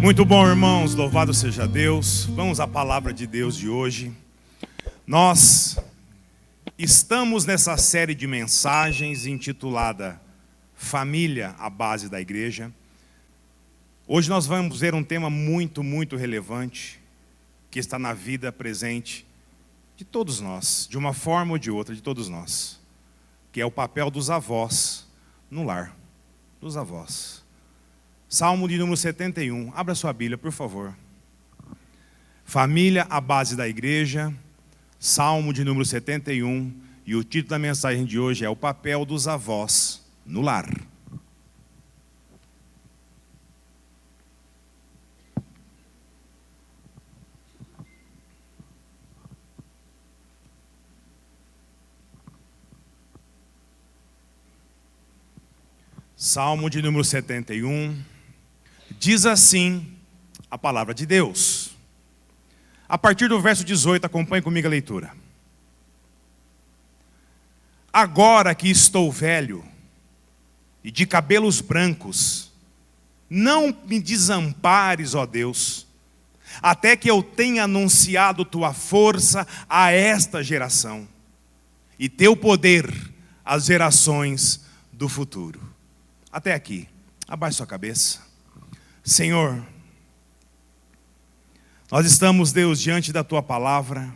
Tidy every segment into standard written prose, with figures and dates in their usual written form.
Muito bom, irmãos, louvado seja Deus. Vamos à palavra de Deus de hoje. Nós estamos nessa série de mensagens intitulada Família, a base da igreja. Hoje nós vamos ver um tema muito relevante, que está na vida presente de todos nós, de uma forma ou de outra, de todos nós, que é o papel dos avós no lar, dos avós. Salmo de número 71, abra sua Bíblia, por favor. Família, a base da igreja, Salmo de número 71, e o título da mensagem de hoje é o papel dos avós no lar. Salmo de número 71, diz assim a palavra de Deus. A partir do verso 18, acompanhe comigo a leitura. Agora que estou velho e de cabelos brancos, não me desampares, ó Deus, até que eu tenha anunciado tua força a esta geração e teu poder às gerações do futuro. Até aqui, abaixe sua cabeça. Senhor, nós estamos, Deus, diante da tua palavra,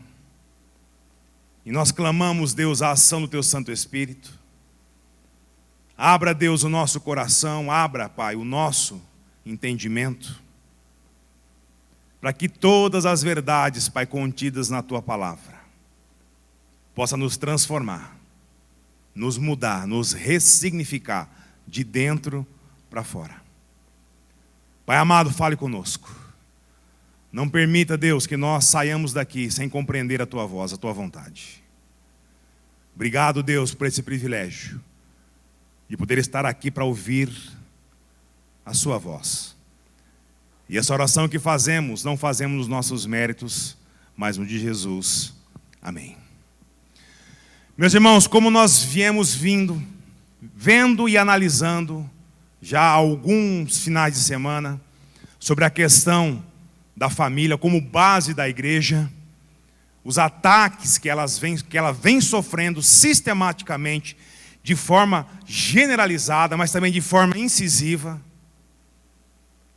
e nós clamamos, Deus, a ação do teu Santo Espírito. Abra, Deus, o nosso coração, abra, Pai, o nosso entendimento, para que todas as verdades, Pai, contidas na tua palavra, possa nos transformar, nos mudar, nos ressignificar, de dentro para fora. Pai amado, fale conosco. Não permita, Deus, que nós saiamos daqui sem compreender a tua voz, a tua vontade. Obrigado, Deus, por esse privilégio de poder estar aqui para ouvir a sua voz. E essa oração que fazemos, não fazemos nos nossos méritos, mas no de Jesus. Amém. Meus irmãos, como nós viemos vendo e analisando já há alguns finais de semana sobre a questão da família como base da igreja, os ataques que ela vem sofrendo sistematicamente, de forma generalizada, mas também de forma incisiva.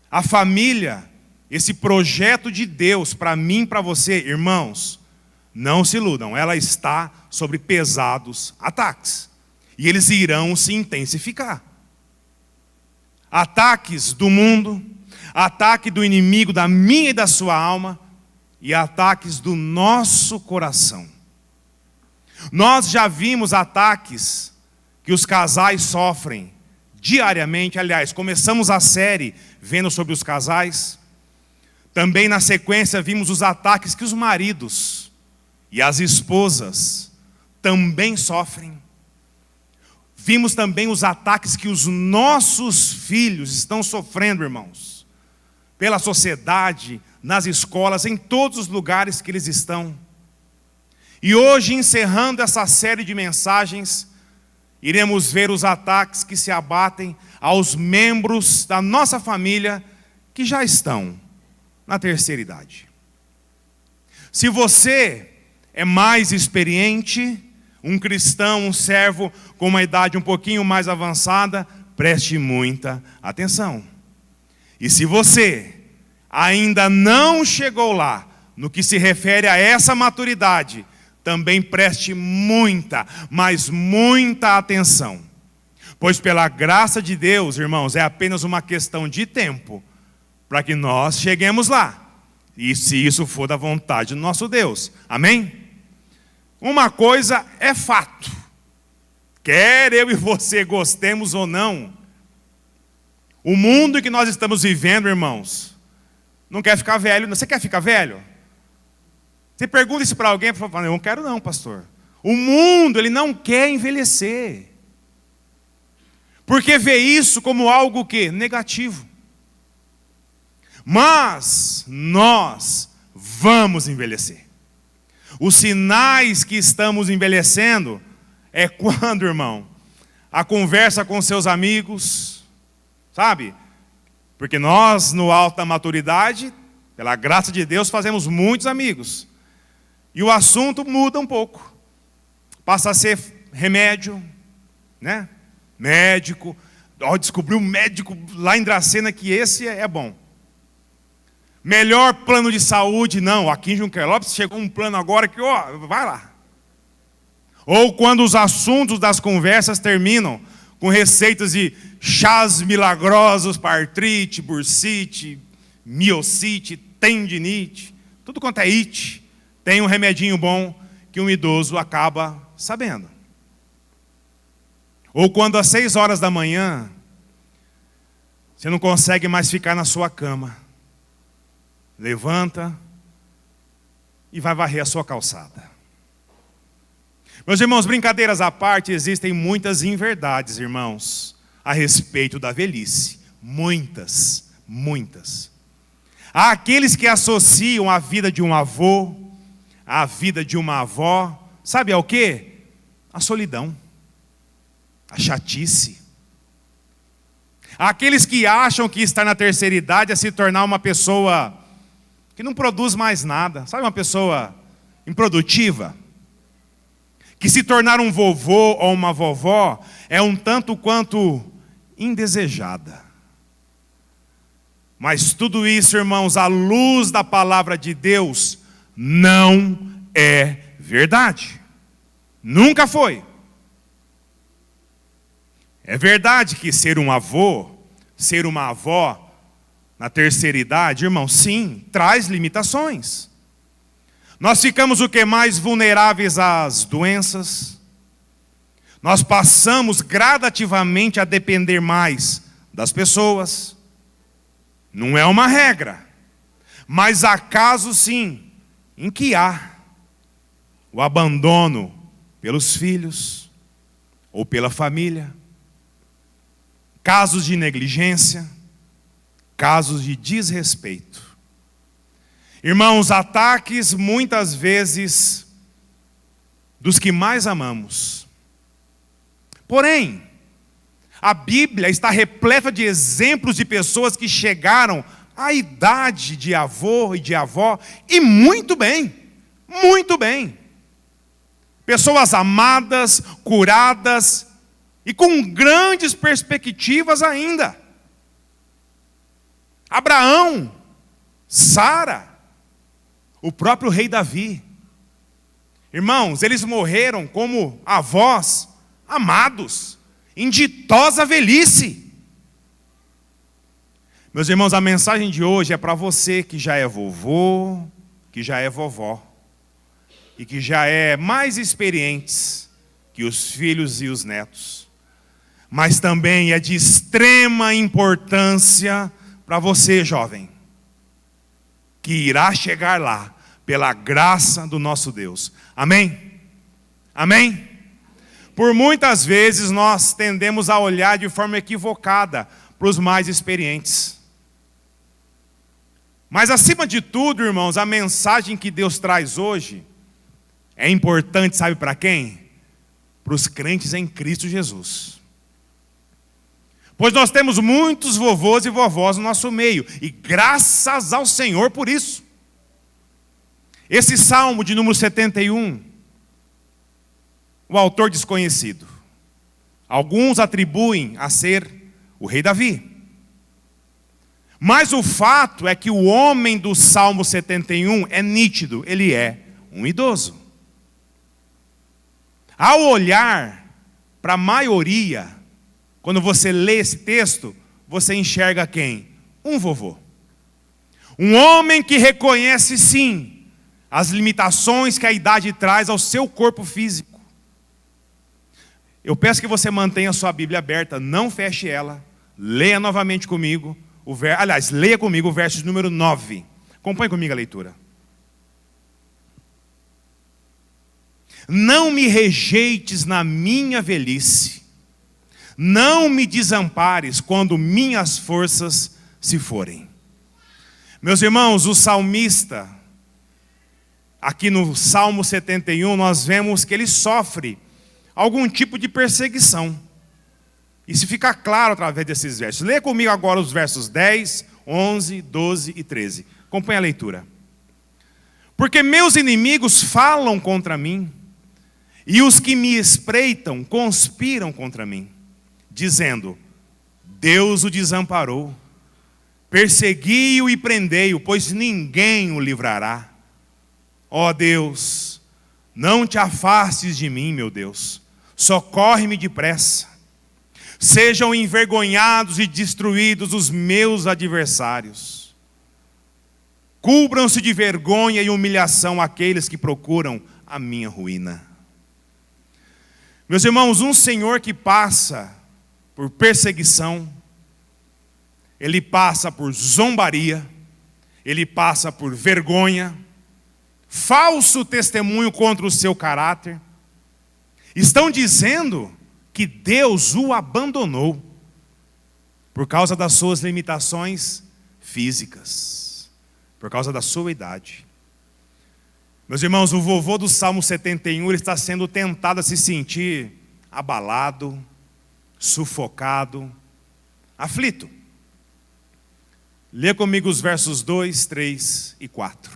A família, esse projeto de Deus para mim e para você, irmãos, não se iludam, ela está sob pesados ataques. E eles irão se intensificar. Ataques do mundo, ataque do inimigo da minha e da sua alma, e ataques do nosso coração. Nós já vimos ataques que os casais sofrem diariamente. Aliás, começamos a série vendo sobre os casais. Também na sequência vimos os ataques que os maridos e as esposas também sofrem. Vimos também os ataques que os nossos filhos estão sofrendo, irmãos, pela sociedade, nas escolas, em todos os lugares que eles estão. E hoje, encerrando essa série de mensagens, iremos ver os ataques que se abatem aos membros da nossa família que já estão na terceira idade. Se você é mais experiente, um cristão, um servo com uma idade um pouquinho mais avançada, preste muita atenção. E se você ainda não chegou lá, no que se refere a essa maturidade, também preste muita, mas muita atenção. Pois pela graça de Deus, irmãos, é apenas uma questão de tempo para que nós cheguemos lá. E se isso for da vontade do nosso Deus. Amém? Uma coisa é fato, quer eu e você gostemos ou não, o mundo que nós estamos vivendo, irmãos, não quer ficar velho. Você quer ficar velho? Você pergunta isso para alguém, eu não quero não, pastor. O mundo, ele não quer envelhecer, porque vê isso como algo que? Negativo. Mas nós vamos envelhecer. Os sinais que estamos envelhecendo é quando, irmão, a conversa com seus amigos, sabe? Porque nós, no alto da maturidade, pela graça de Deus, fazemos muitos amigos. E o assunto muda um pouco. Passa a ser remédio, né? Médico. Ó, descobri um médico lá em Dracena que esse é bom. Melhor plano de saúde, não. Aqui em Junqueiro Lopes chegou um plano agora que, ó, vai lá. Ou quando os assuntos das conversas terminam com receitas de chás milagrosos para artrite, bursite, miocite, tendinite, tudo quanto é it, tem um remedinho bom que um idoso acaba sabendo. Ou quando às 6 horas da manhã, você não consegue mais ficar na sua cama. Levanta e vai varrer a sua calçada. Meus irmãos, brincadeiras à parte, existem muitas inverdades, irmãos, a respeito da velhice. Muitas, muitas. Há aqueles que associam a vida de um avô, a vida de uma avó, sabe ao quê? A solidão, a chatice. Há aqueles que acham que estar na terceira idade é se tornar uma pessoa que não produz mais nada, sabe, uma pessoa improdutiva. Que se tornar um vovô ou uma vovó é um tanto quanto indesejada. Mas tudo isso, irmãos, à luz da palavra de Deus, não é verdade. Nunca foi. É verdade que ser um avô, ser uma avó na terceira idade, irmão, sim, traz limitações. Nós ficamos o que mais vulneráveis às doenças. Nós passamos gradativamente a depender mais das pessoas. Não é uma regra, mas há casos sim, em que há o abandono pelos filhos ou pela família. Casos de negligência, casos de desrespeito. Irmãos, ataques muitas vezes dos que mais amamos. Porém, a Bíblia está repleta de exemplos de pessoas que chegaram à idade de avô e de avó, e muito bem, muito bem. Pessoas amadas, curadas e com grandes perspectivas ainda. Abraão, Sara, o próprio rei Davi. Irmãos, eles morreram como avós amados, em ditosa velhice. Meus irmãos, a mensagem de hoje é para você que já é vovô, que já é vovó, e que já é mais experientes que os filhos e os netos. Mas também é de extrema importância para você, jovem, que irá chegar lá, pela graça do nosso Deus. Amém? Amém? Por muitas vezes nós tendemos a olhar de forma equivocada para os mais experientes. Mas acima de tudo, irmãos, a mensagem que Deus traz hoje é importante, sabe para quem? Para os crentes em Cristo Jesus. Pois nós temos muitos vovôs e vovós no nosso meio, e graças ao Senhor por isso. Esse salmo de número 71, o autor desconhecido. Alguns atribuem a ser o rei Davi. Mas o fato é que o homem do salmo 71 é nítido, ele é um idoso. Ao olhar para a maioria, quando você lê esse texto, você enxerga quem? Um vovô. Um homem que reconhece sim as limitações que a idade traz ao seu corpo físico. Eu peço que você mantenha a sua Bíblia aberta, não feche ela, leia novamente comigo, leia comigo o verso de número 9. Acompanhe comigo a leitura. Não me rejeites na minha velhice, não me desampares quando minhas forças se forem. Meus irmãos, o salmista, aqui no Salmo 71, nós vemos que ele sofre algum tipo de perseguição. Isso fica claro através desses versos. Leia comigo agora os versos 10, 11, 12 e 13. Acompanhe a leitura. Porque meus inimigos falam contra mim, e os que me espreitam conspiram contra mim, dizendo: Deus o desamparou, persegui-o e prendei-o, pois ninguém o livrará. Ó Deus, não te afastes de mim, meu Deus, socorre-me depressa. Sejam envergonhados e destruídos os meus adversários. Cubram-se de vergonha e humilhação aqueles que procuram a minha ruína. Meus irmãos, um Senhor que passa por perseguição, Ele passa por zombaria, Ele passa por vergonha, falso testemunho contra o seu caráter. Estão dizendo que Deus o abandonou por causa das suas limitações físicas, por causa da sua idade. Meus irmãos, o vovô do Salmo 71, ele está sendo tentado a se sentir abalado, sufocado, aflito. Lê comigo os versos 2, 3 e 4.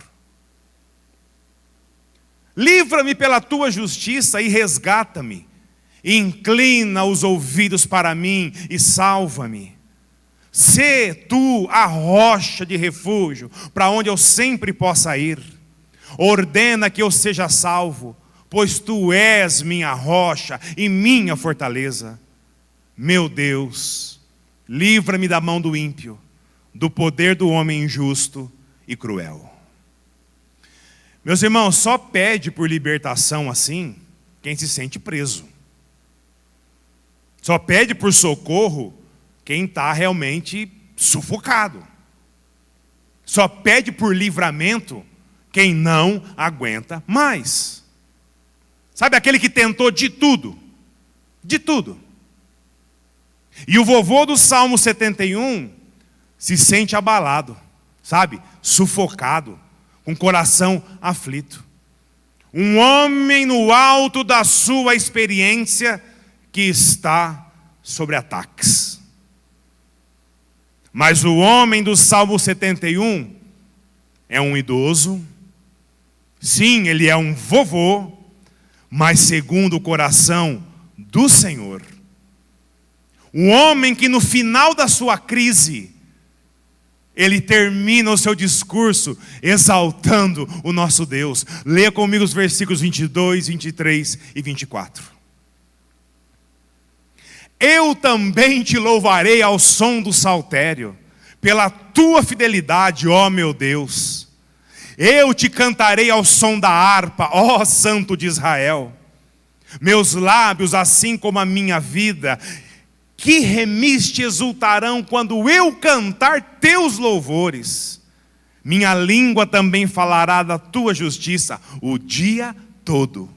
Livra-me pela tua justiça e resgata-me. Inclina os ouvidos para mim e salva-me. Sê tu a rocha de refúgio, para onde eu sempre possa ir. Ordena que eu seja salvo, pois tu és minha rocha e minha fortaleza. Meu Deus, livra-me da mão do ímpio, do poder do homem injusto e cruel. Meus irmãos, só pede por libertação assim quem se sente preso. Só pede por socorro quem está realmente sufocado. Só pede por livramento quem não aguenta mais. Sabe aquele que tentou de tudo? De tudo. E o vovô do Salmo 71 se sente abalado, sabe? Sufocado, com o coração aflito. Um homem no alto da sua experiência que está sobre ataques. Mas o homem do Salmo 71 é um idoso. Sim, ele é um vovô, mas segundo o coração do Senhor. Um homem que no final da sua crise, ele termina o seu discurso exaltando o nosso Deus. Leia comigo os versículos 22, 23 e 24. Eu também te louvarei ao som do saltério, pela tua fidelidade, ó meu Deus. Eu te cantarei ao som da harpa, ó Santo de Israel. Meus lábios, assim como a minha vida, que remiste exultarão quando eu cantar teus louvores. Minha língua também falará da tua justiça o dia todo,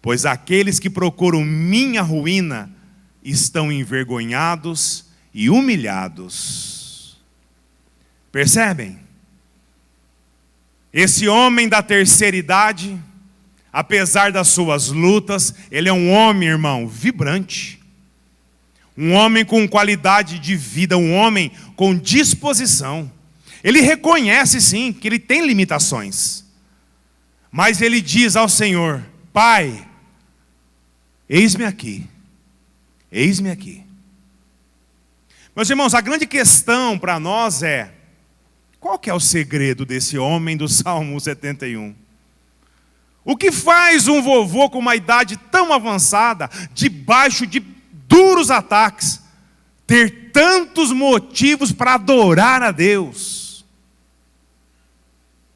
pois aqueles que procuram minha ruína estão envergonhados e humilhados. Percebem? Esse homem da terceira idade, apesar das suas lutas, ele é um homem, irmão, vibrante. Um homem com qualidade de vida, um homem com disposição. Ele reconhece sim que ele tem limitações. Mas ele diz ao Senhor: Pai, eis-me aqui. Eis-me aqui. Meus irmãos, a grande questão para nós é: qual que é o segredo desse homem do Salmo 71? O que faz um vovô com uma idade tão avançada, debaixo de duros ataques, ter tantos motivos para adorar a Deus?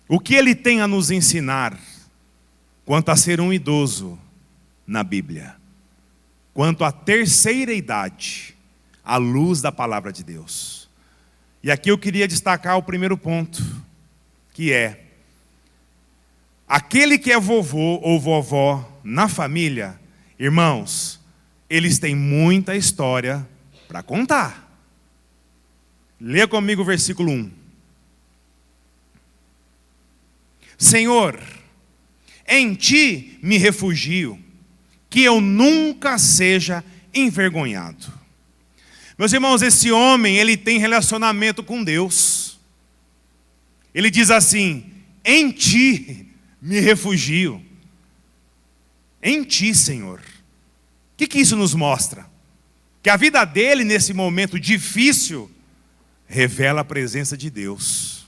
O que ele tem a nos ensinar quanto a ser um idoso na Bíblia? Quanto à terceira idade, à luz da palavra de Deus? E aqui eu queria destacar o primeiro ponto, que é: aquele que é vovô ou vovó na família, irmãos, eles têm muita história para contar. Leia comigo o versículo 1. Senhor, em ti me refugio, que eu nunca seja envergonhado. Meus irmãos, esse homem, ele tem relacionamento com Deus. Ele diz assim: em ti me refugio. Em ti, Senhor. O que isso nos mostra? Que a vida dele, nesse momento difícil, revela a presença de Deus.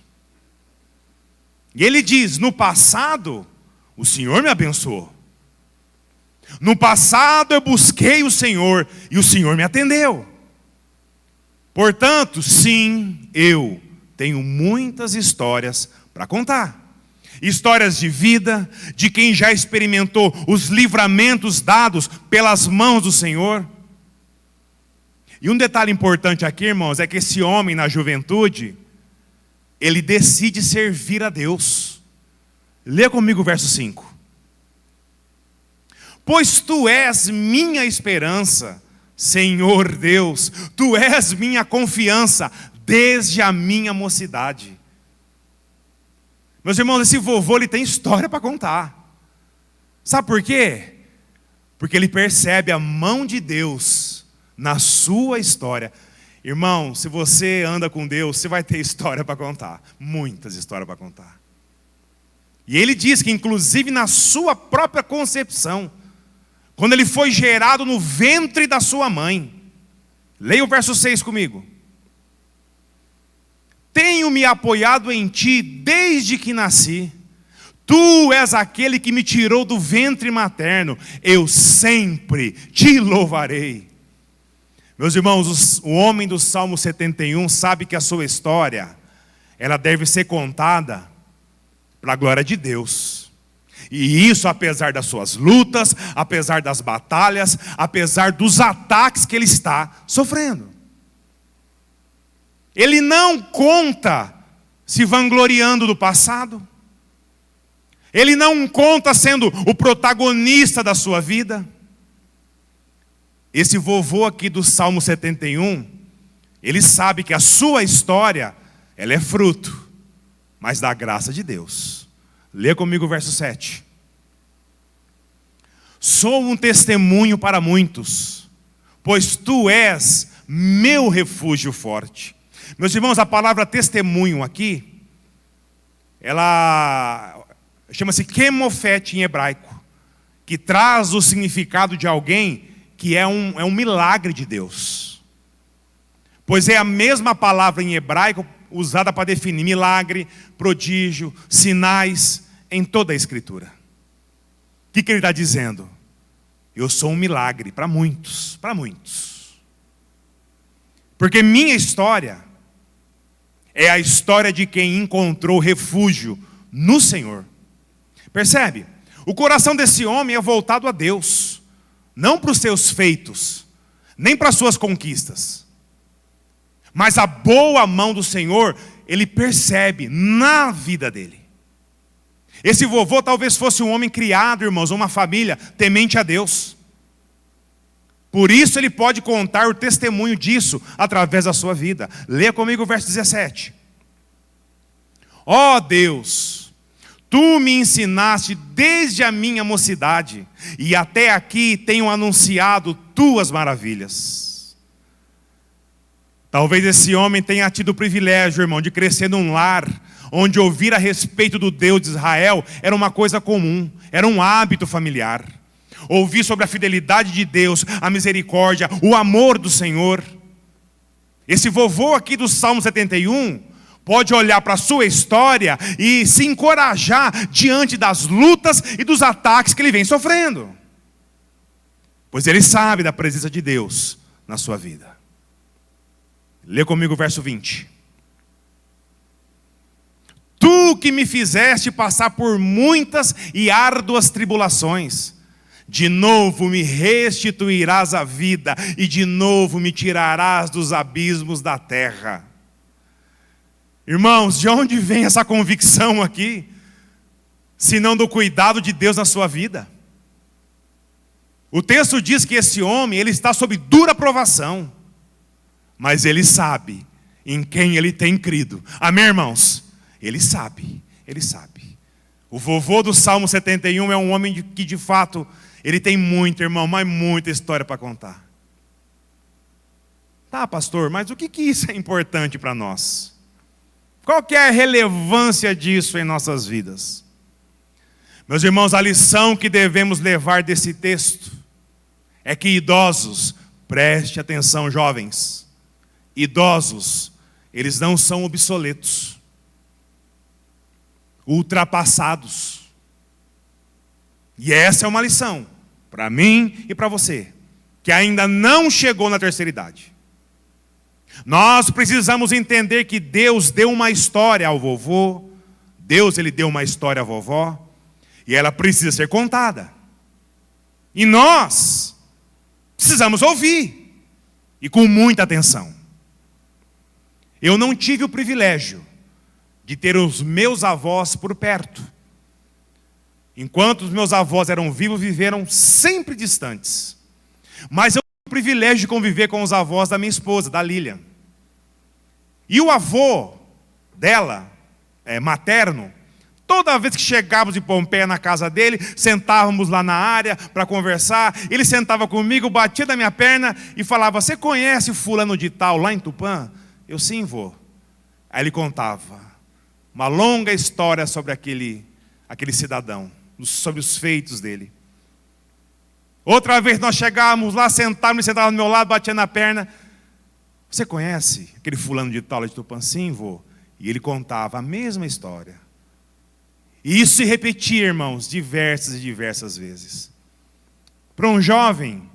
E ele diz: no passado, o Senhor me abençoou. No passado eu busquei o Senhor e o Senhor me atendeu. Portanto, sim, eu tenho muitas histórias para contar. Histórias de vida, de quem já experimentou os livramentos dados pelas mãos do Senhor. E um detalhe importante aqui, irmãos, é que esse homem na juventude, ele decide servir a Deus. Lê comigo o verso 5. Pois tu és minha esperança, Senhor Deus, tu és minha confiança desde a minha mocidade. Meus irmãos, esse vovô, ele tem história para contar. Sabe por quê? Porque ele percebe a mão de Deus na sua história. Irmão, se você anda com Deus, você vai ter história para contar. Muitas histórias para contar. E ele diz que inclusive na sua própria concepção, quando ele foi gerado no ventre da sua mãe. Leia o verso 6 comigo. Tenho me apoiado em ti desde que nasci. Tu és aquele que me tirou do ventre materno. Eu sempre te louvarei. Meus irmãos, o homem do Salmo 71 sabe que a sua história, ela deve ser contada para a glória de Deus. E isso apesar das suas lutas, apesar das batalhas, apesar dos ataques que ele está sofrendo. Ele não conta se vangloriando do passado. Ele não conta sendo o protagonista da sua vida. Esse vovô aqui do Salmo 71, ele sabe que a sua história, ela é fruto, mas da graça de Deus. Lê comigo o verso 7. Sou um testemunho para muitos, pois tu és meu refúgio forte. Meus irmãos, a palavra testemunho aqui, ela chama-se kemofete em hebraico, que traz o significado de alguém que é um milagre de Deus. Pois é a mesma palavra em hebraico usada para definir milagre, prodígio, sinais em toda a Escritura. O que ele está dizendo? Eu sou um milagre para muitos, para muitos. Porque minha história é a história de quem encontrou refúgio no Senhor. Percebe? O coração desse homem é voltado a Deus, não para os seus feitos, nem para as suas conquistas. Mas a boa mão do Senhor, ele percebe na vida dele. Esse vovô talvez fosse um homem criado, irmãos, uma família temente a Deus. Por isso ele pode contar o testemunho disso através da sua vida. Leia comigo o verso 17. Ó Deus, tu me ensinaste desde a minha mocidade, e até aqui tenho anunciado tuas maravilhas. Talvez esse homem tenha tido o privilégio, irmão, de crescer num lar onde ouvir a respeito do Deus de Israel era uma coisa comum, era um hábito familiar. Ouvir sobre a fidelidade de Deus, a misericórdia, o amor do Senhor. Esse vovô aqui do Salmo 71 pode olhar para a sua história e se encorajar diante das lutas e dos ataques que ele vem sofrendo. Pois ele sabe da presença de Deus na sua vida. Lê comigo o verso 20. Tu que me fizeste passar por muitas e árduas tribulações, de novo me restituirás a vida, e de novo me tirarás dos abismos da terra. Irmãos, de onde vem essa convicção aqui? Senão do cuidado de Deus na sua vida. O texto diz que esse homem, ele está sob dura provação, mas ele sabe em quem ele tem crido. Amém, irmãos? Ele sabe, ele sabe. O vovô do Salmo 71 é um homem que de fato, ele tem muito, irmão, mas muita história para contar. Tá, pastor, mas o que isso é importante para nós? Qual que é a relevância disso em nossas vidas? Meus irmãos, a lição que devemos levar desse texto é que idosos, preste atenção, jovens, idosos, eles não são obsoletos, ultrapassados. E essa é uma lição para mim e para você, que ainda não chegou na terceira idade. Nós precisamos entender que Deus deu uma história ao vovô, Deus ele deu uma história à vovó, e ela precisa ser contada. E nós precisamos ouvir, e com muita atenção. Eu não tive o privilégio de ter os meus avós por perto. Enquanto os meus avós eram vivos, viveram sempre distantes. Mas eu tive o privilégio de conviver com os avós da minha esposa, da Lilian. E o avô dela, materno, toda vez que chegávamos em Pompeia na casa dele, sentávamos lá na área para conversar, ele sentava comigo, batia da minha perna e falava: você conhece o fulano de tal lá em Tupã? Eu, sim, vô. Aí ele contava uma longa história sobre aquele cidadão, sobre os feitos dele. Outra vez nós chegávamos lá, sentávamos, ele sentava do meu lado, batia na perna: você conhece aquele fulano de tal lá de Tupã? Sim, vô. E ele contava a mesma história. E isso se repetia, irmãos, diversas e diversas vezes. Para um jovem,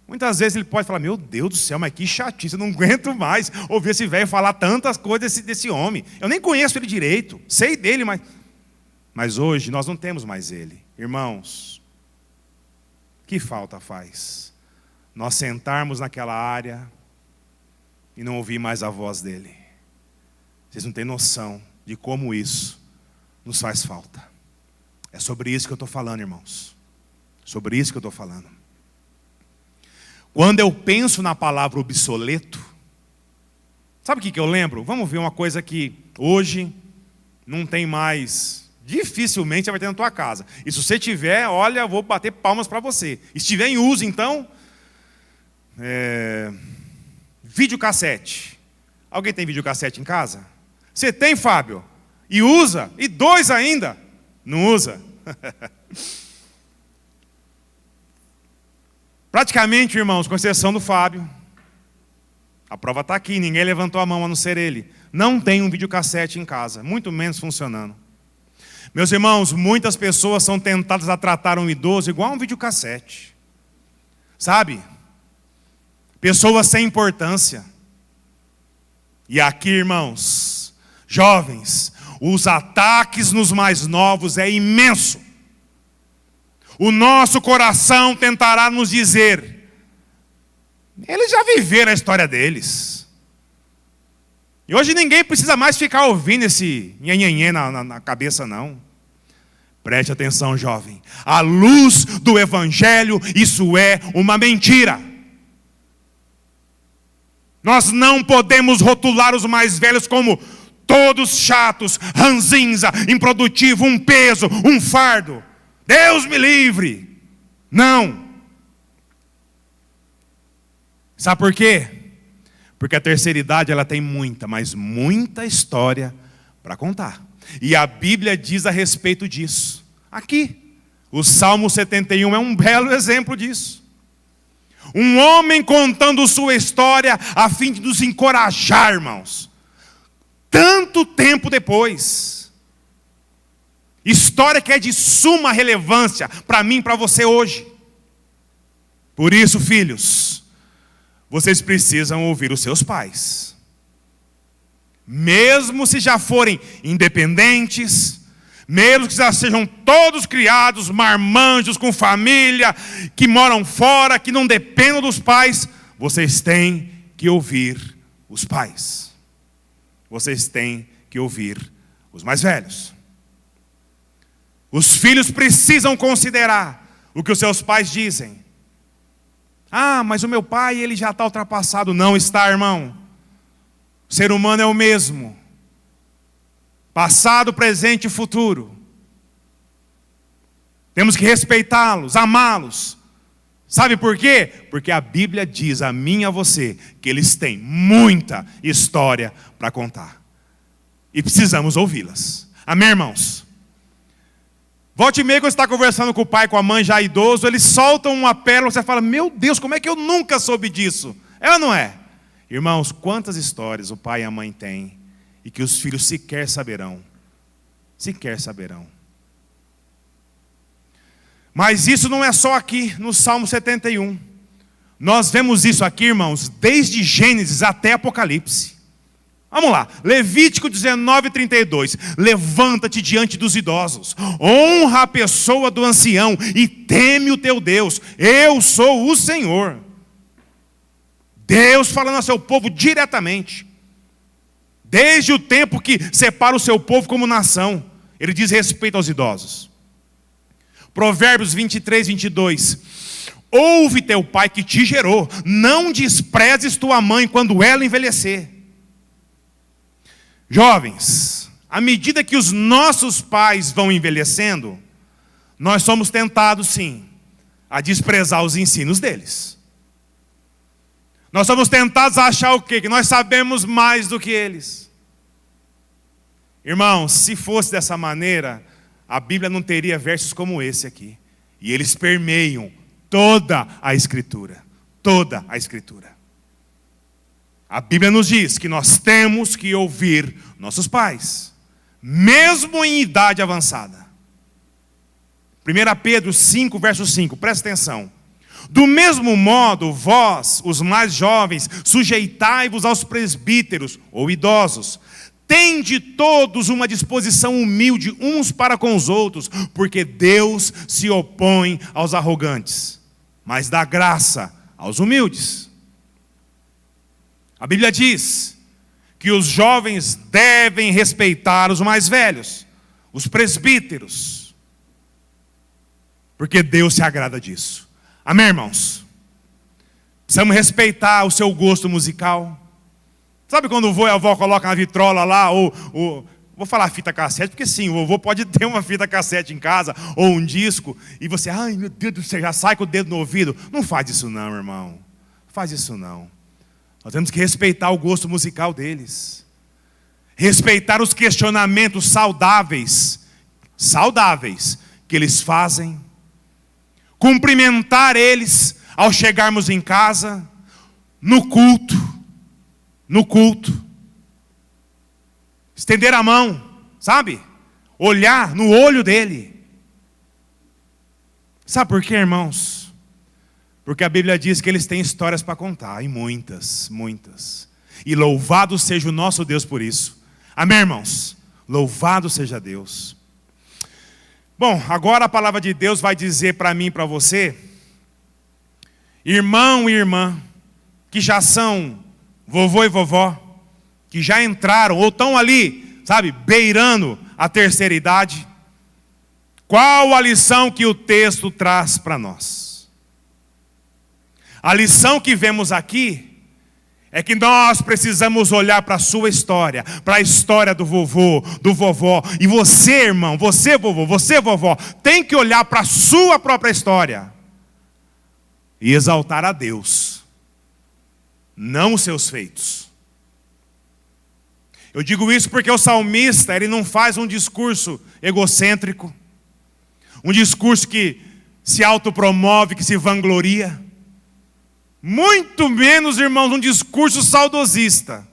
muitas vezes ele pode falar: meu Deus do céu, mas que chatice, eu não aguento mais ouvir esse velho falar tantas coisas desse homem. Eu nem conheço ele direito, sei dele, mas hoje nós não temos mais ele. Irmãos, que falta faz nós sentarmos naquela área e não ouvir mais a voz dele? Vocês não têm noção de como isso nos faz falta. É sobre isso que eu estou falando, irmãos. Sobre isso que eu estou falando. Quando eu penso na palavra obsoleto, sabe o que eu lembro? Vamos ver uma coisa que hoje não tem mais, dificilmente você vai ter na tua casa. E se você tiver, olha, eu vou bater palmas para você. E se tiver em uso, então, videocassete. Alguém tem videocassete em casa? Você tem, Fábio? E usa? E 2 ainda? Não usa? Praticamente, irmãos, com exceção do Fábio, a prova está aqui, ninguém levantou a mão a não ser ele. Não tem um videocassete em casa, muito menos funcionando. Meus irmãos, muitas pessoas são tentadas a tratar um idoso igual a um videocassete. Sabe? Pessoas sem importância. E aqui, irmãos, jovens, os ataques nos mais novos é imenso. O nosso coração tentará nos dizer: eles já viveram a história deles. E hoje ninguém precisa mais ficar ouvindo esse nhenhenhê na cabeça, não. Preste atenção, jovem. À luz do Evangelho, isso é uma mentira. Nós não podemos rotular os mais velhos como todos chatos, ranzinza, improdutivo, um peso, um fardo. Deus me livre. Não. Sabe por quê? Porque a terceira idade ela tem muita, mas muita história para contar. E a Bíblia diz a respeito disso. Aqui, o Salmo 71 é um belo exemplo disso. Um homem contando sua história a fim de nos encorajar, irmãos. Tanto tempo depois. História que é de suma relevância para mim e para você hoje. Por isso, filhos, vocês precisam ouvir os seus pais. Mesmo se já forem independentes, mesmo que já sejam todos criados, marmanjos, com família, que moram fora, que não dependam dos pais, vocês têm que ouvir os pais. Vocês têm que ouvir os mais velhos. Os filhos precisam considerar o que os seus pais dizem. Ah, mas o meu pai, ele já está ultrapassado. Não está, irmão. O ser humano é o mesmo. Passado, presente e futuro. Temos que respeitá-los, amá-los. Sabe por quê? Porque a Bíblia diz a mim e a você que eles têm muita história para contar. E precisamos ouvi-las. Amém, irmãos? Volte e meia, quando você está conversando com o pai, com a mãe já idoso, eles soltam uma pérola, você fala, meu Deus, como é que eu nunca soube disso? É ou não é? Irmãos, quantas histórias o pai e a mãe têm e que os filhos sequer saberão. Sequer saberão. Mas isso não é só aqui no Salmo 71. Nós vemos isso aqui, irmãos, desde Gênesis até Apocalipse. Vamos lá, Levítico 19:32. Levanta-te diante dos idosos, honra a pessoa do ancião e teme o teu Deus. Eu sou o Senhor. Deus falando ao seu povo diretamente. Desde o tempo que separa o seu povo como nação, ele diz respeito aos idosos. Provérbios 23:22. Ouve teu pai que te gerou, não desprezes tua mãe quando ela envelhecer. Jovens, à medida que os nossos pais vão envelhecendo, nós somos tentados sim a desprezar os ensinos deles. Nós somos tentados a achar o quê? Que nós sabemos mais do que eles. Irmãos, se fosse dessa maneira, a Bíblia não teria versos como esse aqui. E eles permeiam toda a Escritura. Toda a Escritura. A Bíblia nos diz que nós temos que ouvir nossos pais, mesmo em idade avançada. 1 Pedro 5, verso 5, presta atenção. Do mesmo modo, vós, os mais jovens, sujeitai-vos aos presbíteros ou idosos. Tende todos uma disposição humilde uns para com os outros, porque Deus se opõe aos arrogantes, mas dá graça aos humildes. A Bíblia diz que os jovens devem respeitar os mais velhos, os presbíteros, porque Deus se agrada disso. Amém, irmãos? Precisamos respeitar o seu gosto musical. Sabe quando o vô e a avó colocam a vitrola lá, vou falar fita cassete, porque sim, o vovô pode ter uma fita cassete em casa, ou um disco, e você, ai meu Deus do céu, já sai com o dedo no ouvido. Não faz isso não, irmão. Não faz isso não. Nós temos que respeitar o gosto musical deles. Respeitar os questionamentos saudáveis que eles fazem. Cumprimentar eles ao chegarmos em casa, no culto. Estender a mão, sabe? Olhar no olho dele. Sabe por quê, irmãos? Porque a Bíblia diz que eles têm histórias para contar, e muitas, muitas. E louvado seja o nosso Deus por isso. Amém, irmãos? Louvado seja Deus. Bom, agora a palavra de Deus vai dizer para mim e para você, irmão e irmã, que já são vovô e vovó, que já entraram ou estão ali, sabe, beirando a terceira idade. Qual a lição que o texto traz para nós? A lição que vemos aqui é que nós precisamos olhar para a sua história, para a história do vovô, do vovó. E você, irmão, você, vovô, você, vovó, tem que olhar para a sua própria história e exaltar a Deus, não os seus feitos. Eu digo isso porque o salmista, ele não faz um discurso egocêntrico, um discurso que se autopromove, que se vangloria. Muito menos, irmãos, um discurso saudosista.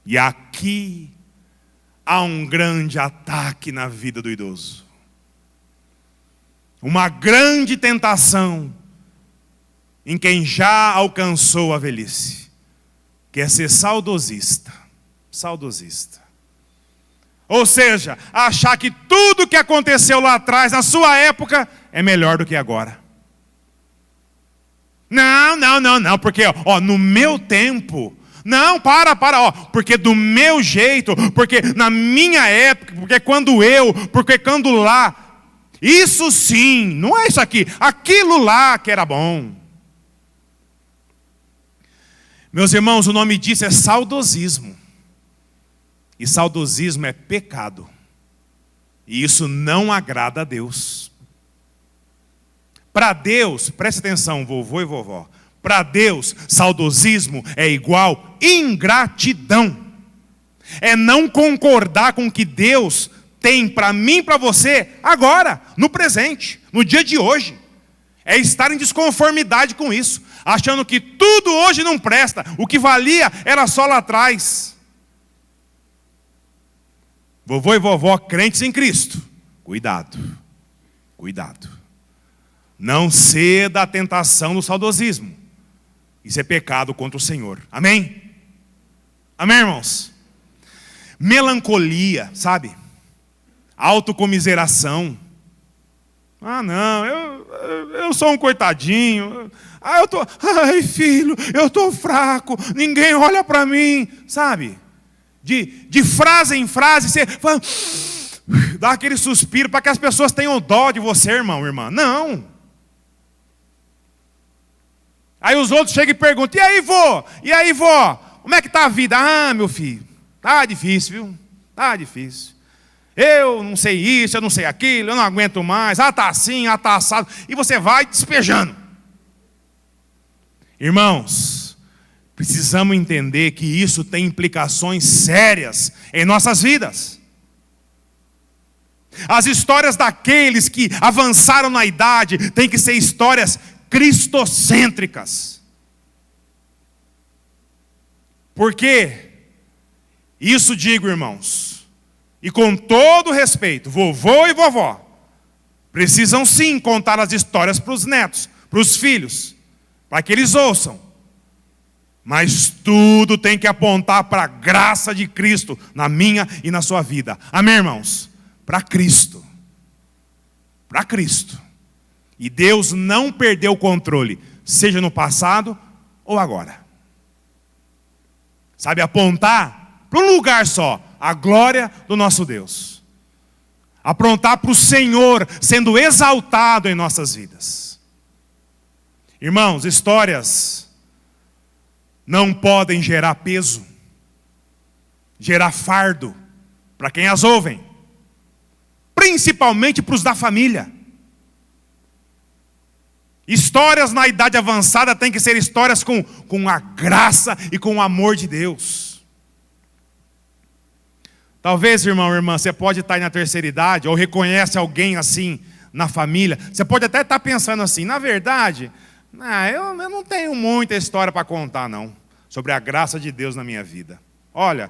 E aqui há um grande ataque na vida do idoso. Uma grande tentação em quem já alcançou a velhice, que é ser saudosista. Saudosista. Ou seja, achar que tudo que aconteceu lá atrás, na sua época, é melhor do que agora. Não, porque no meu tempo, não, para, porque do meu jeito, porque na minha época, porque quando lá, isso sim, não é isso aqui, aquilo lá que era bom. Meus irmãos, o nome disso é saudosismo, e saudosismo é pecado, e isso não agrada a Deus. Para Deus, preste atenção, vovô e vovó, para Deus, saudosismo é igual ingratidão. É não concordar com o que Deus tem para mim e para você agora, no presente, no dia de hoje. É estar em desconformidade com isso, achando que tudo hoje não presta, o que valia era só lá atrás. Vovô e vovó crentes em Cristo, cuidado, cuidado. Não ceda à tentação do saudosismo. Isso é pecado contra o Senhor. Amém? Amém, irmãos? Melancolia, sabe? Autocomiseração. Ah, não, eu sou um coitadinho. Ai, filho, eu estou fraco. Ninguém olha para mim, sabe? De frase em frase, você dá aquele suspiro para que as pessoas tenham dó de você, irmão, irmã. Não. Aí os outros chegam e perguntam: e aí, vó? Como é que está a vida? Ah, meu filho, tá difícil, viu? Tá difícil. Eu não sei isso, eu não sei aquilo, eu não aguento mais. Ah, tá assim, ah, tá assado. E você vai despejando. Irmãos, precisamos entender que isso tem implicações sérias em nossas vidas. As histórias daqueles que avançaram na idade têm que ser histórias cristocêntricas. Porque isso digo, irmãos, e com todo respeito, vovô e vovó precisam sim contar as histórias para os netos, para os filhos, para que eles ouçam. Mas tudo tem que apontar para a graça de Cristo na minha e na sua vida. Amém, irmãos? Para Cristo. Para Cristo. E Deus não perdeu o controle, seja no passado ou agora. Sabe, apontar para um lugar só, a glória do nosso Deus. Apontar para o Senhor sendo exaltado em nossas vidas. Irmãos, histórias não podem gerar peso, gerar fardo para quem as ouvem, principalmente para os da família. Histórias na idade avançada têm que ser histórias com a graça e com o amor de Deus. Talvez, irmão ou irmã, você pode estar aí na terceira idade, ou reconhece alguém assim na família. Você pode até estar pensando assim: na verdade, eu não tenho muita história para contar não, sobre a graça de Deus na minha vida. Olha,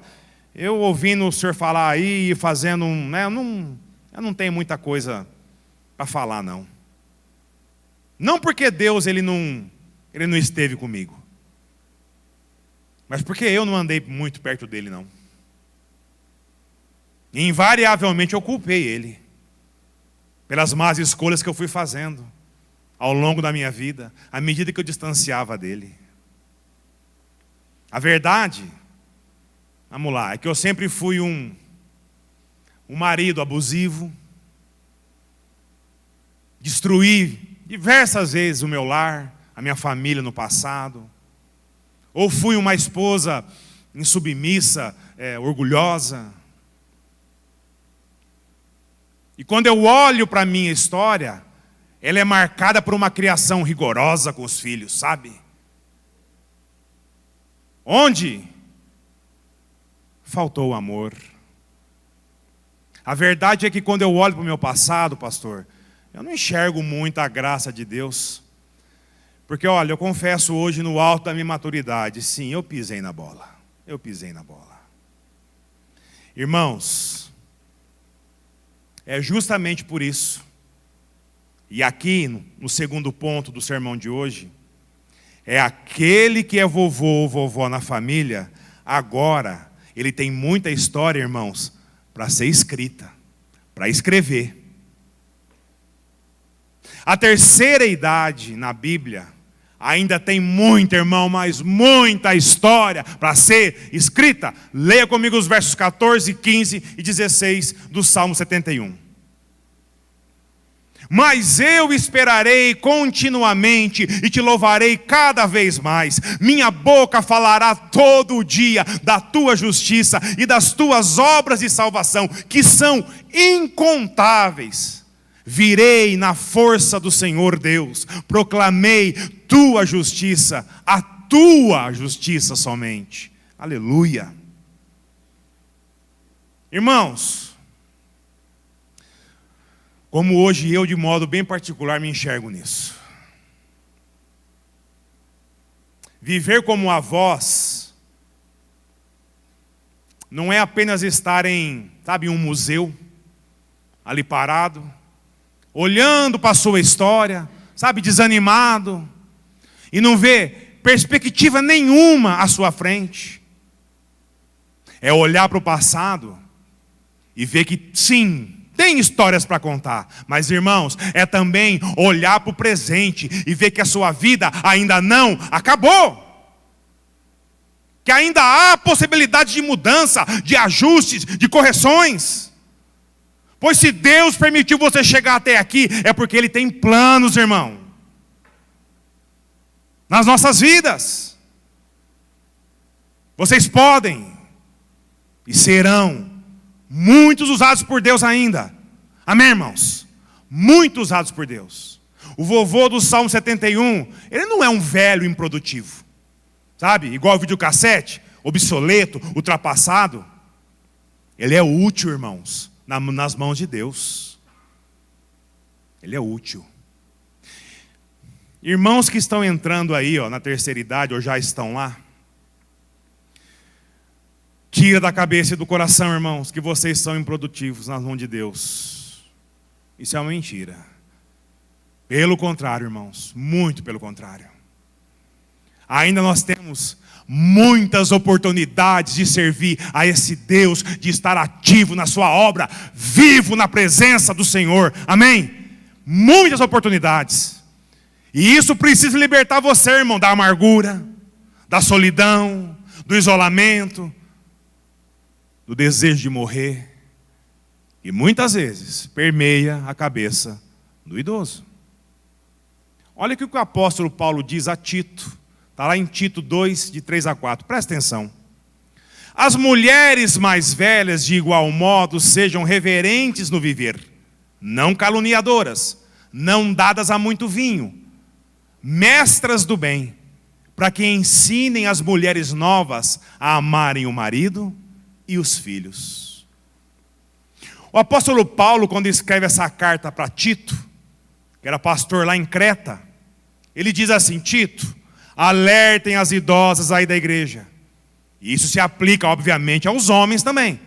eu ouvindo o senhor falar aí e fazendo eu não tenho muita coisa para falar não. Não porque Deus ele não esteve comigo, mas porque eu não andei muito perto dele não. E invariavelmente eu culpei ele pelas más escolhas que eu fui fazendo ao longo da minha vida, à medida que eu distanciava dele. A verdade, vamos lá, é que eu sempre fui um marido abusivo, destruí diversas vezes o meu lar, a minha família no passado. Ou fui uma esposa insubmissa, orgulhosa. E quando eu olho para a minha história, ela é marcada por uma criação rigorosa com os filhos, sabe? Onde faltou o amor. A verdade é que quando eu olho para o meu passado, pastor, eu não enxergo muito a graça de Deus. Porque, olha, eu confesso hoje no alto da minha maturidade, sim, eu pisei na bola. Eu pisei na bola. Irmãos, é justamente por isso, e aqui no segundo ponto do sermão de hoje, é aquele que é vovô ou vovó na família, agora ele tem muita história, irmãos, para ser escrita, para escrever. A terceira idade na Bíblia ainda tem muita, irmão, mas muita história para ser escrita. Leia comigo os versos 14, 15 e 16 do Salmo 71. Mas eu esperarei continuamente e te louvarei cada vez mais. Minha boca falará todo dia da tua justiça e das tuas obras de salvação, que são incontáveis. Virei na força do Senhor Deus, proclamei tua justiça, a tua justiça somente. Aleluia. Irmãos, como hoje eu de modo bem particular me enxergo nisso. Viver como avós não é apenas estar em um museu, ali parado, olhando para a sua história, desanimado, e não ver perspectiva nenhuma à sua frente. É olhar para o passado e ver que sim, tem histórias para contar, mas irmãos, é também olhar para o presente e ver que a sua vida ainda não acabou. Que ainda há possibilidade de mudança, de ajustes, de correções. Pois se Deus permitiu você chegar até aqui, é porque Ele tem planos, irmão, nas nossas vidas. Vocês podem e serão muitos usados por Deus ainda. Amém, irmãos? Muitos usados por Deus. O vovô do Salmo 71, ele não é um velho improdutivo. Igual o videocassete, obsoleto, ultrapassado. Ele é útil, irmãos, nas mãos de Deus. Ele é útil. Irmãos que estão entrando aí, na terceira idade, ou já estão lá, tira da cabeça e do coração, irmãos, que vocês são improdutivos nas mãos de Deus. Isso é uma mentira. Pelo contrário, irmãos, muito pelo contrário. Ainda nós temos muitas oportunidades de servir a esse Deus, de estar ativo na sua obra, vivo na presença do Senhor. Amém? Muitas oportunidades. E isso precisa libertar você, irmão, da amargura, da solidão, do isolamento, do desejo de morrer. E muitas vezes permeia a cabeça do idoso. Olha o que o apóstolo Paulo diz a Tito. Está lá em Tito 2, de 3 a 4. Presta atenção. As mulheres mais velhas, de igual modo, sejam reverentes no viver, não caluniadoras, não dadas a muito vinho, mestras do bem, para que ensinem as mulheres novas a amarem o marido e os filhos. O apóstolo Paulo, quando escreve essa carta para Tito, que era pastor lá em Creta, ele diz assim: Tito, alertem as idosas aí da igreja. E isso se aplica, obviamente, aos homens também.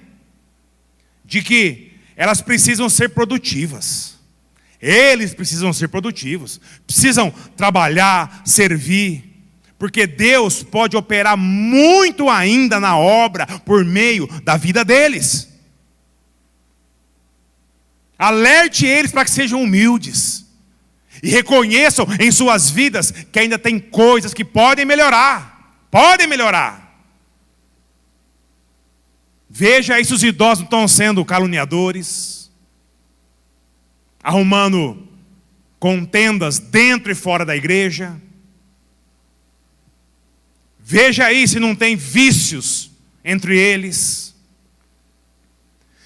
De que elas precisam ser produtivas. Eles precisam ser produtivos. Precisam trabalhar, servir. Porque Deus pode operar muito ainda na obra por meio da vida deles. Alerte eles para que sejam humildes. E reconheçam em suas vidas que ainda tem coisas que podem melhorar. Podem melhorar. Veja aí se os idosos não estão sendo caluniadores, arrumando contendas dentro e fora da igreja. Veja aí se não tem vícios entre eles.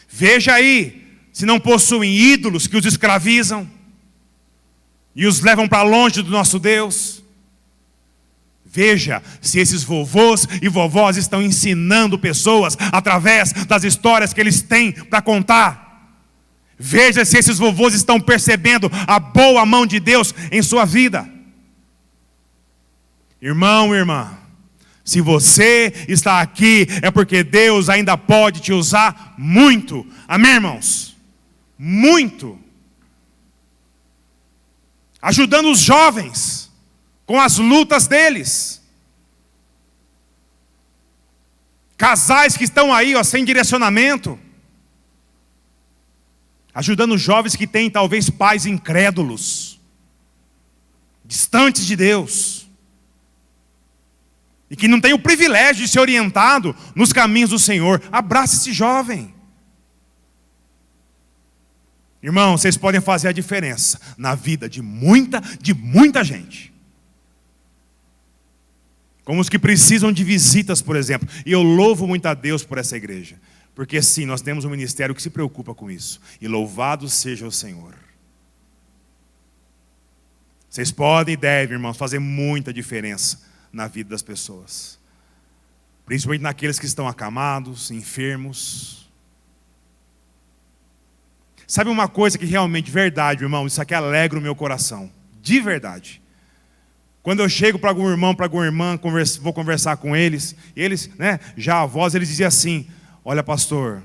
Veja aí se não possuem ídolos que os escravizam e os levam para longe do nosso Deus. Veja se esses vovôs e vovós estão ensinando pessoas através das histórias que eles têm para contar. Veja se esses vovôs estão percebendo a boa mão de Deus em sua vida. Irmão, irmã, se você está aqui é porque Deus ainda pode te usar muito. Amém, irmãos? Muito. Ajudando os jovens com as lutas deles. Casais que estão aí, sem direcionamento. Ajudando os jovens que têm talvez pais incrédulos, distantes de Deus, e que não têm o privilégio de ser orientado nos caminhos do Senhor. Abrace esse jovem. Irmão, vocês podem fazer a diferença na vida de muita gente. Como os que precisam de visitas, por exemplo. E eu louvo muito a Deus por essa igreja. Porque sim, nós temos um ministério que se preocupa com isso. E louvado seja o Senhor. Vocês podem e devem, irmãos, fazer muita diferença na vida das pessoas. Principalmente naqueles que estão acamados, enfermos. Sabe uma coisa que realmente, verdade, irmão, isso aqui alegra o meu coração. De verdade. Quando eu chego para algum irmão, para alguma irmã, vou conversar com eles, e eles, já avós, eles diziam assim: olha, pastor,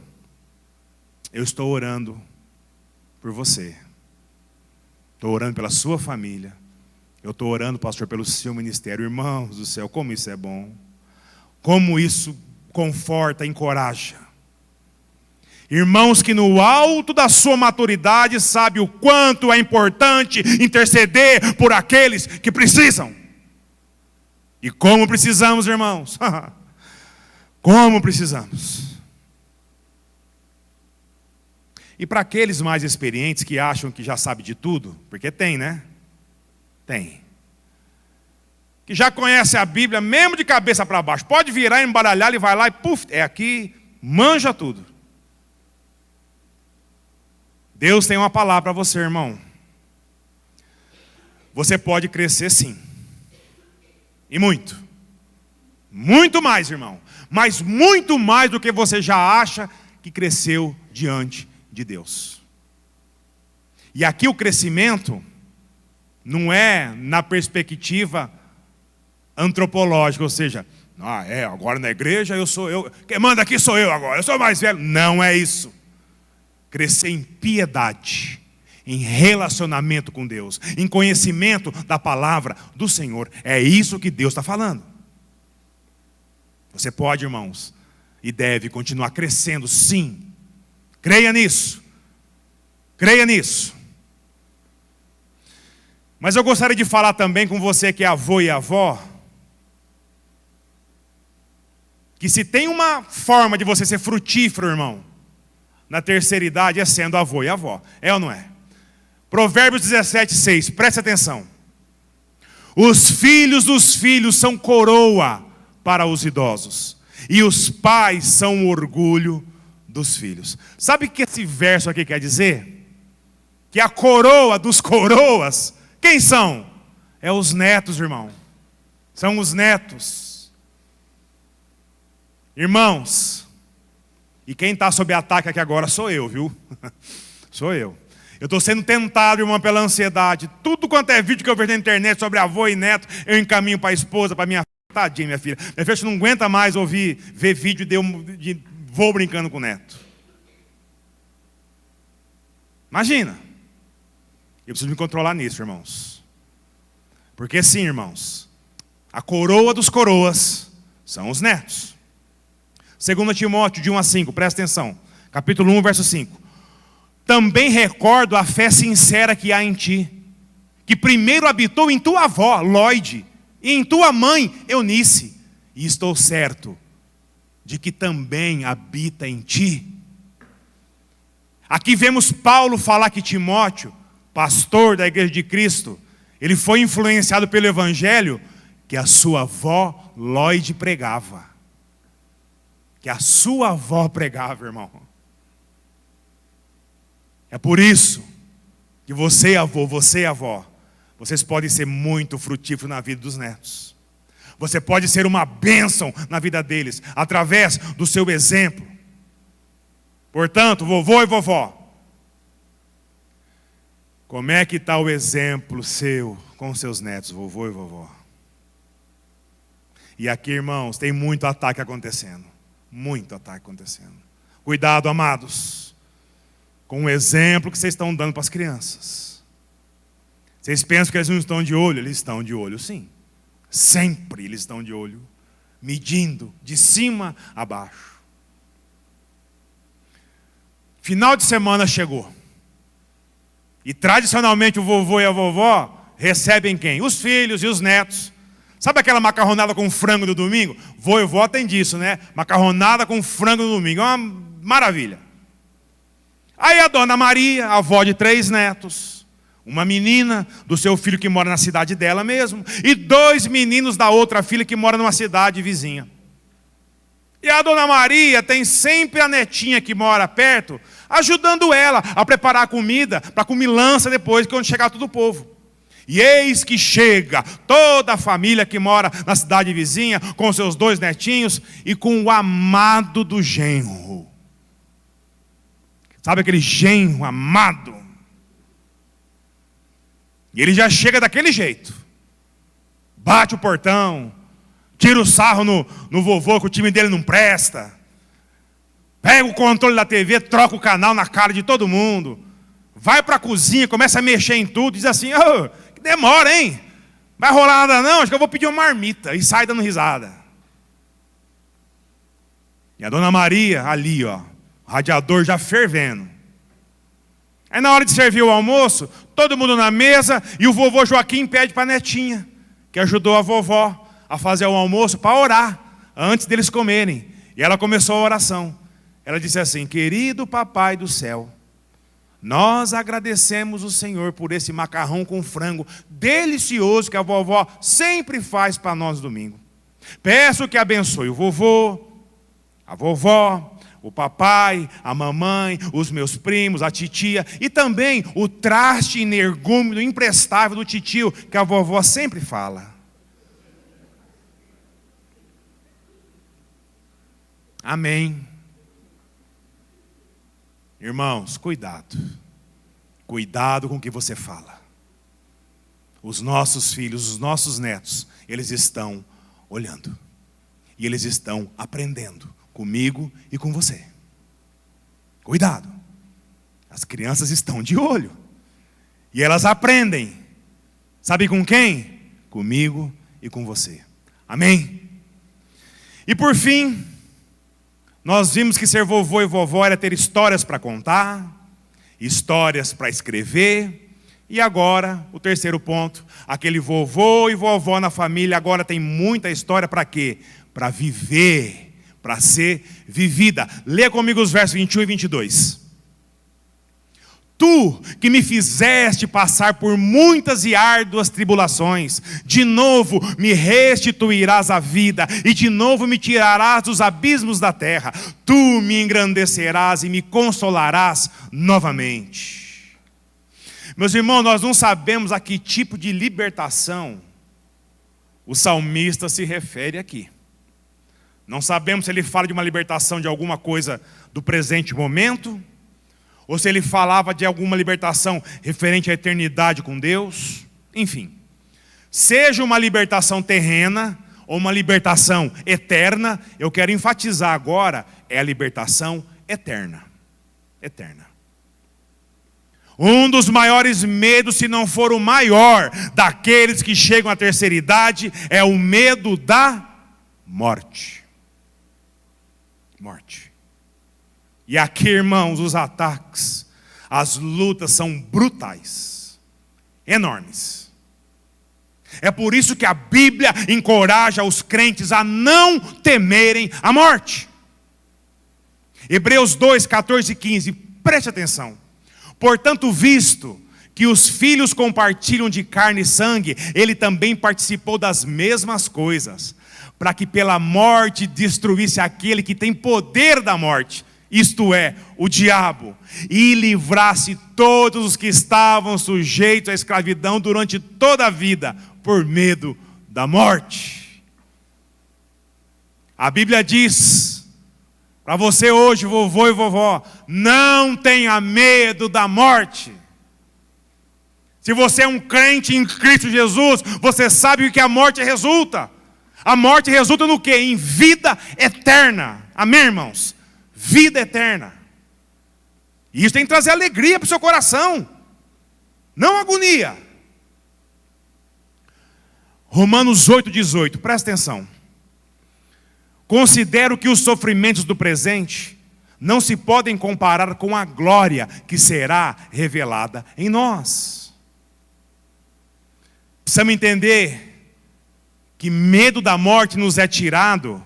eu estou orando por você. Estou orando pela sua família. Eu estou orando, pastor, pelo seu ministério. Irmãos do céu, como isso é bom. Como isso conforta, encoraja. Irmãos que no alto da sua maturidade sabem o quanto é importante interceder por aqueles que precisam. E como precisamos, irmãos. Como precisamos. E para aqueles mais experientes que acham que já sabe de tudo, porque tem, né? Tem. Que já conhece a Bíblia, mesmo de cabeça para baixo. Pode virar, embaralhar, ele vai lá e puf, é aqui, manja tudo. Deus tem uma palavra para você, irmão. Você pode crescer sim. E muito. Muito mais, irmão. Mas muito mais do que você já acha que cresceu diante de Deus. E aqui o crescimento não é na perspectiva antropológica, ou seja, agora na igreja quem manda aqui sou eu agora, eu sou mais velho. Não é isso. Crescer em piedade, em relacionamento com Deus, em conhecimento da palavra do Senhor. É isso que Deus está falando. Você pode, irmãos, e deve continuar crescendo, sim. Creia nisso. Creia nisso. Mas eu gostaria de falar também com você que é avô e avó, que se tem uma forma de você ser frutífero, irmão, na terceira idade, é sendo avô e avó. É ou não é? Provérbios 17:6, preste atenção. Os filhos dos filhos são coroa para os idosos, e os pais são o orgulho dos filhos. Sabe o que esse verso aqui quer dizer? Que a coroa dos coroas, quem são? É os netos, irmão. São os netos. Irmãos, e quem está sob ataque aqui agora sou eu, viu? Sou eu. Eu estou sendo tentado, irmão, pela ansiedade. Tudo quanto é vídeo que eu vejo na internet sobre avô e neto, eu encaminho para a esposa, para minha filha. Tadinha, minha filha. Minha filha não aguenta mais ver vídeo de vou brincando com o neto. Imagina. Eu preciso me controlar nisso, irmãos. Porque sim, irmãos, a coroa dos coroas são os netos. 2 Timóteo, de 1-5, presta atenção. Capítulo 1, verso 5. Também recordo a fé sincera que há em ti, que primeiro habitou em tua avó, Lóide, e em tua mãe, Eunice. E estou certo de que também habita em ti. Aqui vemos Paulo falar que Timóteo, pastor da igreja de Cristo, ele foi influenciado pelo evangelho que a sua avó Lóide pregava. Que a sua avó pregava, irmão. É por isso que você, avô, você, avó, vocês podem ser muito frutíferos na vida dos netos. Você pode ser uma bênção na vida deles, através do seu exemplo. Portanto, vovô e vovó, como é que está o exemplo seu com seus netos, vovô e vovó? E aqui, irmãos, tem muito ataque acontecendo. Muito ataque acontecendo. Cuidado, amados, com o exemplo que vocês estão dando para as crianças. Vocês pensam que eles não estão de olho? Eles estão de olho, sim. Sempre eles estão de olho, medindo de cima a baixo. Final de semana chegou. E tradicionalmente o vovô e a vovó recebem quem? Os filhos e os netos. Sabe aquela macarronada com frango no domingo? Vô e vó tem disso, né? Macarronada com frango no domingo. É uma maravilha. Aí a dona Maria, avó de 3 netos, uma menina do seu filho que mora na cidade dela mesmo, e 2 meninos da outra filha que mora numa cidade vizinha. E a dona Maria tem sempre a netinha que mora perto, ajudando ela a preparar a comida para comilança depois, quando chegar todo o povo. E eis que chega toda a família que mora na cidade vizinha, com seus 2 netinhos e com o amado do genro. Sabe aquele genro amado? E ele já chega daquele jeito. Bate o portão, tira o sarro no vovô que o time dele não presta. Pega o controle da TV, troca o canal na cara de todo mundo. Vai para a cozinha, começa a mexer em tudo, diz assim: oh, que demora, hein? Vai rolar nada não, acho que eu vou pedir uma marmita. E sai dando risada. E a dona Maria ali, ó, o radiador já fervendo. Aí na hora de servir o almoço, todo mundo na mesa, e o vovô Joaquim pede para a netinha, que ajudou a vovó a fazer o almoço, para orar, antes deles comerem. E ela começou a oração. Ela disse assim: querido papai do céu, nós agradecemos o Senhor por esse macarrão com frango delicioso que a vovó sempre faz para nós no domingo. Peço que abençoe o vovô, a vovó, o papai, a mamãe, os meus primos, a titia e também o traste energúmeno imprestável do titio que a vovó sempre fala. Amém. Irmãos, cuidado. Cuidado com o que você fala. Os nossos filhos, os nossos netos, eles estão olhando. E eles estão aprendendo comigo e com você. Cuidado. As crianças estão de olho. E elas aprendem. Sabe com quem? Comigo e com você. Amém? E por fim, nós vimos que ser vovô e vovó era ter histórias para contar, histórias para escrever. E agora, o terceiro ponto, aquele vovô e vovó na família agora tem muita história para quê? Para viver, para ser vivida. Leia comigo os versos 21 e 22. Tu que me fizeste passar por muitas e árduas tribulações, de novo me restituirás a vida, e de novo me tirarás dos abismos da terra. Tu me engrandecerás e me consolarás novamente. Meus irmãos, nós não sabemos a que tipo de libertação o salmista se refere aqui. Não sabemos se ele fala de uma libertação de alguma coisa do presente momento, ou se ele falava de alguma libertação referente à eternidade com Deus. Enfim, seja uma libertação terrena ou uma libertação eterna, eu quero enfatizar agora, é a libertação eterna. Eterna. Um dos maiores medos, se não for o maior, daqueles que chegam à terceira idade, é o medo da morte. Morte. E aqui, irmãos, os ataques, as lutas são brutais, enormes. É por isso que a Bíblia encoraja os crentes a não temerem a morte. Hebreus 2, 14 e 15, preste atenção. Portanto, visto que os filhos compartilham de carne e sangue, ele também participou das mesmas coisas, para que pela morte destruísse aquele que tem poder da morte, isto é, o diabo, e livrasse todos os que estavam sujeitos à escravidão durante toda a vida, por medo da morte. A Bíblia diz, para você hoje, vovô e vovó, não tenha medo da morte. Se você é um crente em Cristo Jesus, você sabe o que a morte resulta. A morte resulta no quê? Em vida eterna. Amém, irmãos? Vida eterna. E isso tem que trazer alegria para o seu coração, não agonia. Romanos 8,18, presta atenção. Considero que os sofrimentos do presente não se podem comparar com a glória que será revelada em nós. Precisamos entender que medo da morte nos é tirado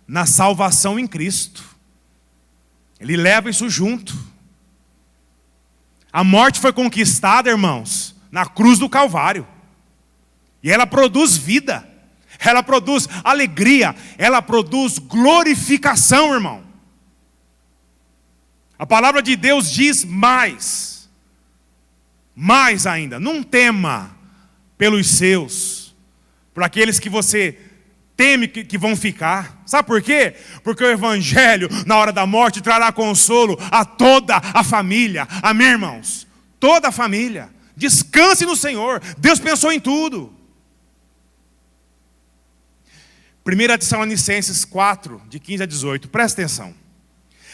na salvação em Cristo. Ele leva isso junto. A morte foi conquistada, irmãos, na cruz do Calvário. E ela produz vida. Ela produz alegria. Ela produz glorificação, irmão. A palavra de Deus diz mais. Mais ainda. Não tema. pelos seus, por aqueles que você teme que vão ficar. Sabe por quê? Porque o Evangelho, na hora da morte, trará consolo a toda a família. Amém, irmãos? Toda a família. Descanse no Senhor. Deus pensou em tudo. 1 Tessalonicenses 4, de 15 a 18. Presta atenção.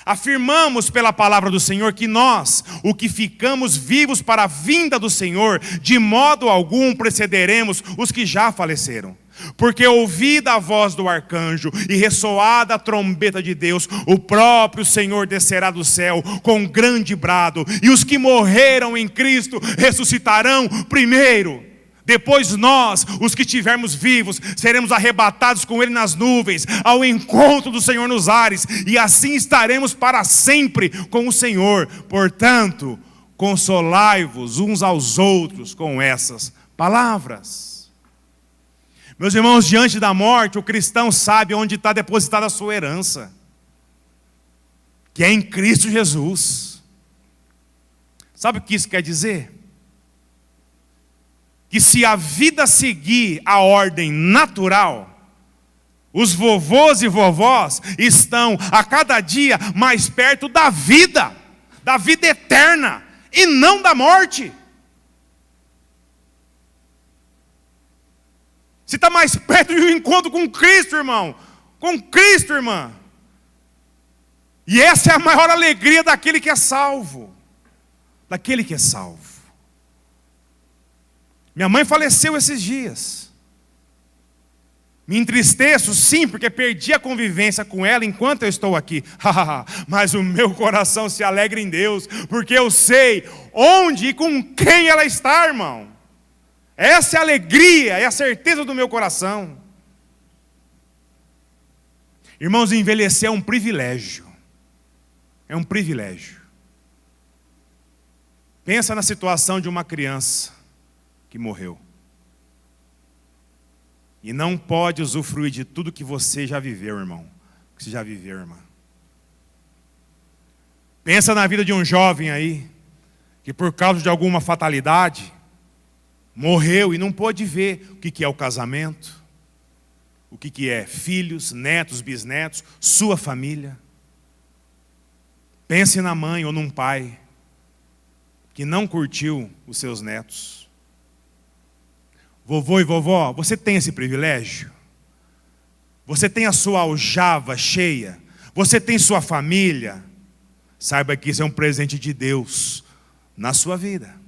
Afirmamos pela palavra do Senhor que nós, o que ficamos vivos para a vinda do Senhor, de modo algum precederemos os que já faleceram. Porque ouvida a voz do arcanjo e ressoada a trombeta de Deus, o próprio Senhor descerá do céu com grande brado, e os que morreram em Cristo ressuscitarão primeiro. Depois nós, os que estivermos vivos, seremos arrebatados com Ele nas nuvens, ao encontro do Senhor nos ares, e assim estaremos para sempre com o Senhor. Portanto, consolai-vos uns aos outros com essas palavras. Meus irmãos, diante da morte, o cristão sabe onde está depositada a sua herança, que é em Cristo Jesus. Sabe o que isso quer dizer? Que se a vida seguir a ordem natural, os vovôs e vovós estão a cada dia mais perto da vida eterna, e não da morte. Se está mais perto de um encontro com Cristo, irmão, com Cristo, irmã. E essa é a maior alegria daquele que é salvo. Daquele que é salvo. Minha mãe faleceu esses dias. Me entristeço, sim, porque perdi a convivência com ela enquanto eu estou aqui. Mas o meu coração se alegra em Deus, porque eu sei onde e com quem ela está, irmão. Essa é a alegria, é a certeza do meu coração. Irmãos, envelhecer é um privilégio. É um privilégio. Pensa na situação de uma criança que morreu e não pode usufruir de tudo que você já viveu, irmão, que você já viveu, irmã. Pensa na vida de um jovem aí que por causa de alguma fatalidade morreu e não pôde ver o que é o casamento, o que é filhos, netos, bisnetos, sua família. Pense na mãe ou num pai que não curtiu os seus netos. Vovô e vovó, você tem esse privilégio? Você tem a sua aljava cheia? Você tem sua família? Saiba que isso é um presente de Deus na sua vida.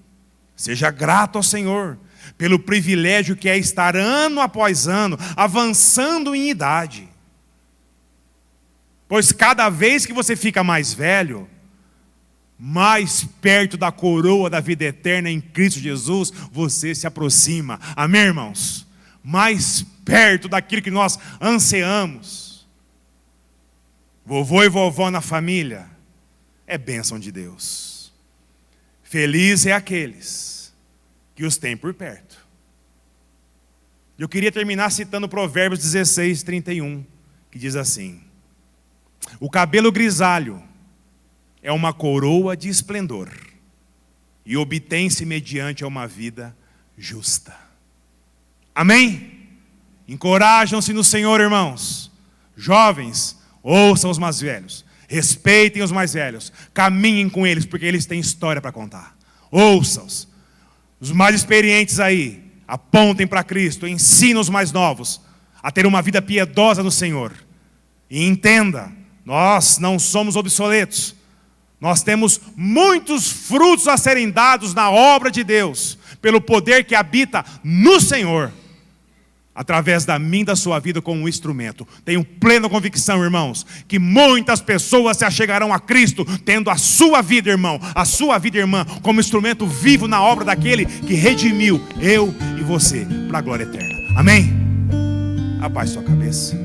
Seja grato ao Senhor pelo privilégio que é estar ano após ano avançando em idade. Pois cada vez que você fica mais velho, mais perto da coroa da vida eterna em Cristo Jesus, você se aproxima. Amém, irmãos? Mais perto daquilo que nós ansiamos. Vovô e vovó na família é bênção de Deus. Feliz é aqueles que os têm por perto. Eu queria terminar citando Provérbios 16, 31, que diz assim: o cabelo grisalho é uma coroa de esplendor, e obtém-se mediante uma vida justa. Amém? Encorajam-se no Senhor, irmãos. Jovens, ouçam os mais velhos. Respeitem os mais velhos. Caminhem com eles, porque eles têm história para contar. Ouçam-os. Os mais experientes aí, apontem para Cristo. Ensinem os mais novos a ter uma vida piedosa no Senhor. E entenda, nós não somos obsoletos. Nós temos muitos frutos a serem dados na obra de Deus, pelo poder que habita no Senhor, através da minha e da sua vida como um instrumento. Tenho plena convicção, irmãos, que muitas pessoas se achegarão a Cristo, tendo a sua vida, irmão, a sua vida, irmã, como instrumento vivo na obra daquele que redimiu eu e você para a glória eterna. Amém? Abaixe sua cabeça.